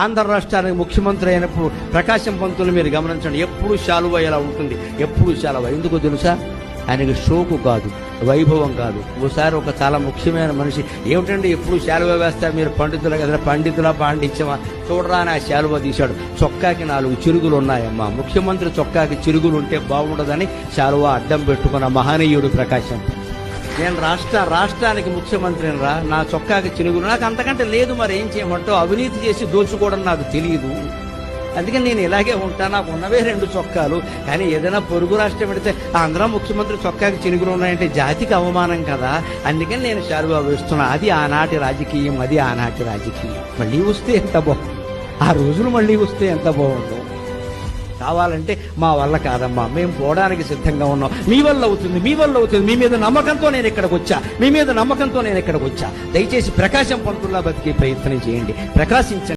ఆంధ్ర రాష్ట్రానికి ముఖ్యమంత్రి అయినప్పుడు ప్రకాశం పంతులు మీరు గమనించండి, ఎప్పుడు శాలువ ఇలా ఉంటుంది, ఎప్పుడు శాలువ. ఎందుకో తెలుసా? ఆయనకి షోకు కాదు, వైభవం కాదు. ఓసారి ఒక చాలా ముఖ్యమైన మనిషి, ఏమిటండి ఎప్పుడు శాలువ వేస్తారు మీరు, పండితులు కదా, పండితుల పాండిత్యమా, చూడరా అని ఆ శాలువ తీశాడు. చొక్కాకి 4 చిరుగులు ఉన్నాయమ్మా. ముఖ్యమంత్రి చొక్కాకి చిరుగులు ఉంటే బాగుండదని శాలువ అడ్డం పెట్టుకున్న మహనీయుడు ప్రకాశం. నేను రాష్ట్రానికి ముఖ్యమంత్రిని రా, నా చొక్కాకి చిరుగులు, నాకు అంతకంటే లేదు, మరి ఏం చేయమంటావు? అవినీతి చేసి దోచుకోవడం నాకు తెలియదు, అందుకని నేను ఇలాగే ఉంటా. నాకు ఉన్నవే 2 చొక్కాలు. కానీ ఏదైనా పొరుగు రాష్ట్రం పెడితే ఆంధ్ర ముఖ్యమంత్రి చొక్కాకి చినుగులు ఉన్నాయంటే జాతికి అవమానం కదా, అందుకని నేను శాలువా వేస్తున్నా. అది ఆనాటి రాజకీయం, అది ఆనాటి రాజకీయం. మళ్ళీ వస్తే ఎంత బాగుంది, ఆ రోజులు మళ్ళీ వస్తే ఎంత బాగుందో. కావాలంటే మా వల్ల కాదమ్మా, మేము పోవడానికి సిద్ధంగా ఉన్నాం, మీ వల్ల అవుతుంది, మీ వల్ల అవుతుంది, మీ మీద నమ్మకంతో నేను ఇక్కడికి వచ్చా, దయచేసి ప్రకాశం పంతుల్లా బతికే ప్రయత్నం చేయండి, ప్రకాశించండి.